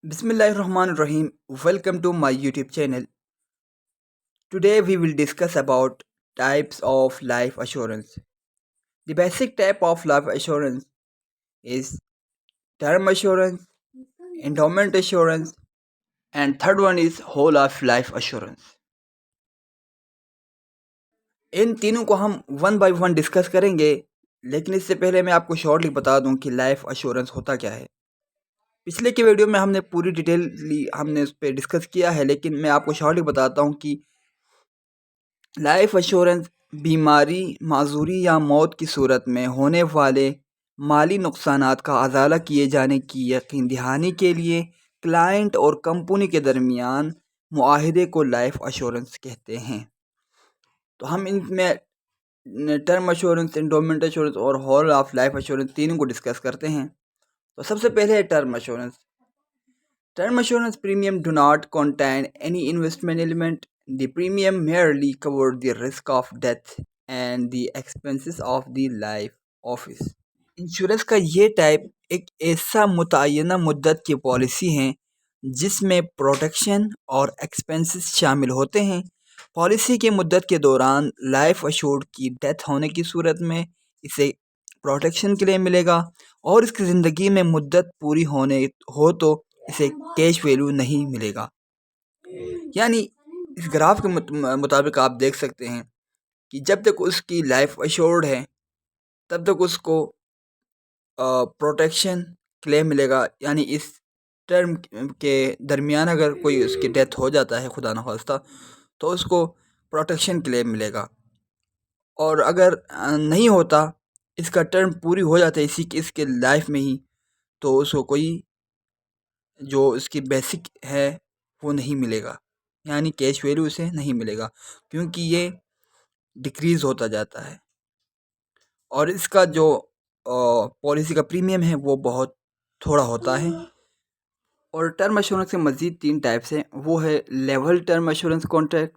Bismillahirrahmanirrahim. Welcome to my YouTube channel. Today we will discuss about types of life assurance. The basic type of life assurance is term assurance, endowment assurance, and third one is whole of life assurance. इन तीनों को हम one by one discuss करेंगे, लेकिन इससे पहले मैं आपको shortly बता दूं कि लाइफ अश्योरेंस होता क्या है। पिछले के वीडियो में हमने पूरी डिटेलली हमने उस पर डिस्कस किया है, लेकिन मैं आपको शॉर्टली बताता हूं कि लाइफ अश्योरेंस बीमारी, माजूरी या मौत की सूरत में होने वाले माली नुकसानात का अजाला किए जाने की यकीन दहानी के लिए क्लाइंट और कंपनी के दरमियान मुआहिदे को लाइफ अश्योरेंस कहते हैं। तो हम इनमें टर्म अश्योरेंस, एंडोमेंट अश्योरेंस और होल ऑफ लाइफ अश्योरेंस तीनों को डिस्कस करते हैं। तो सबसे पहले है term assurance. Term assurance premium do not contain any investment element. The premium merely covered the risk of death and the expenses of the life office. Insurance का ये टाइप एक ऐसा मुतय्यना मुद्दत की पॉलिसी है जिसमें प्रोटेक्शन और एक्सपेंसेस शामिल होते हैं। पॉलिसी की मुद्दत के दौरान लाइफ अश्योर्ड की डेथ होने की सूरत में इसे प्रोटेक्शन क्लेम मिलेगा और इसकी ज़िंदगी में मुद्दत पूरी होने हो तो इसे कैश वैल्यू नहीं मिलेगा। यानी इस ग्राफ के मुताबिक आप देख सकते हैं कि जब तक उसकी लाइफ अश्योर्ड है तब तक उसको प्रोटेक्शन क्लेम मिलेगा। यानी इस टर्म के दरमियान अगर कोई उसकी डेथ हो जाता है खुदा न खास्ता तो उसको प्रोटेक्शन क्लेम मिलेगा, और अगर नहीं होता, इसका टर्म पूरी हो जाता है इसके लाइफ में ही, तो उसको कोई जो इसकी बेसिक है वो नहीं मिलेगा, यानी कैश वैल्यू उसे नहीं मिलेगा, क्योंकि ये डिक्रीज़ होता जाता है और इसका जो पॉलिसी का प्रीमियम है वो बहुत थोड़ा होता है। और टर्म अश्योरेंस के मज़ीद 3 टाइप्स हैं, वो है level term assurance contract,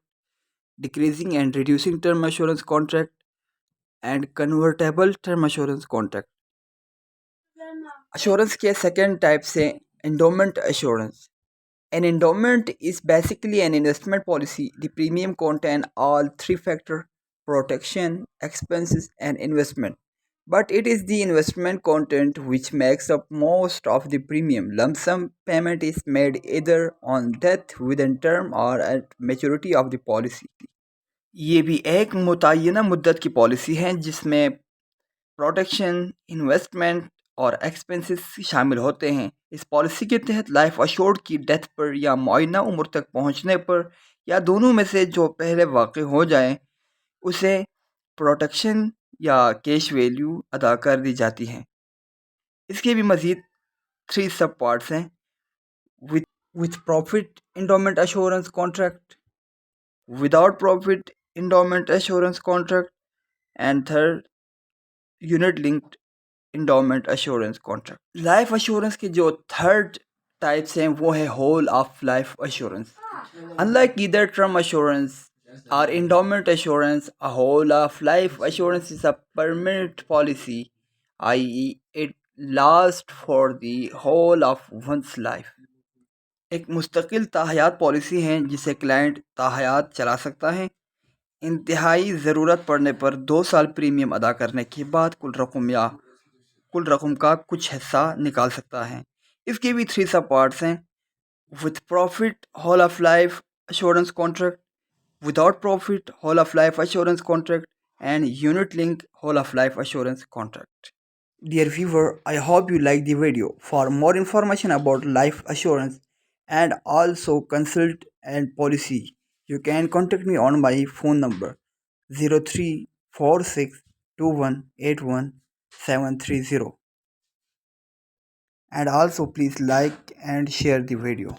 decreasing and reducing term assurance contract and convertible term assurance contract. Assurance के सेकेंड टाइप से endowment assurance. An endowment is basically an investment policy. The premium contain all 3 factors: protection, expenses, and investment. But it is the investment content which makes up most of the premium. Lump sum payment is made either on death within term or at maturity of the policy. ये भी एक मुतय्यना मुद्दत की policy है जिसमें protection, investment और expenses शामिल होते हैं। इस पॉलिसी के तहत लाइफ अश्योर्ड की डेथ पर या मुआयना उम्र तक पहुंचने पर या दोनों में से जो पहले वाक़ हो जाए उसे प्रोटेक्शन या कैश वैल्यू अदा कर दी जाती है। इसके भी मज़ीद 3 सब पार्ट्स हैं: with profit endowment assurance contract, without profit endowment assurance contract and third unit linked endowment assurance contract. Life assurance के जो थर्ड टाइप्स हैं वो है whole of life assurance. Unlike either term assurance और endowment assurance, a whole of life assurance is a permanent policy, i.e. It last for the whole of one's life. एक मुस्तकिल ताहयात policy है जिसे client ताहयात चला सकता है। इंतहाई ज़रूरत पड़ने पर 2 साल प्रीमियम अदा करने के बाद कुल रकम का कुछ हिस्सा निकाल सकता है। इसके भी 3 सब पार्ट्स हैं: with profit whole of life assurance contract, without profit whole of life assurance contract and unit link whole of life assurance contract. Dear viewer, I hope you like the video. For more information about life assurance and also consult and policy, you can contact me on my phone number 03462181 730. And also please like and share the video.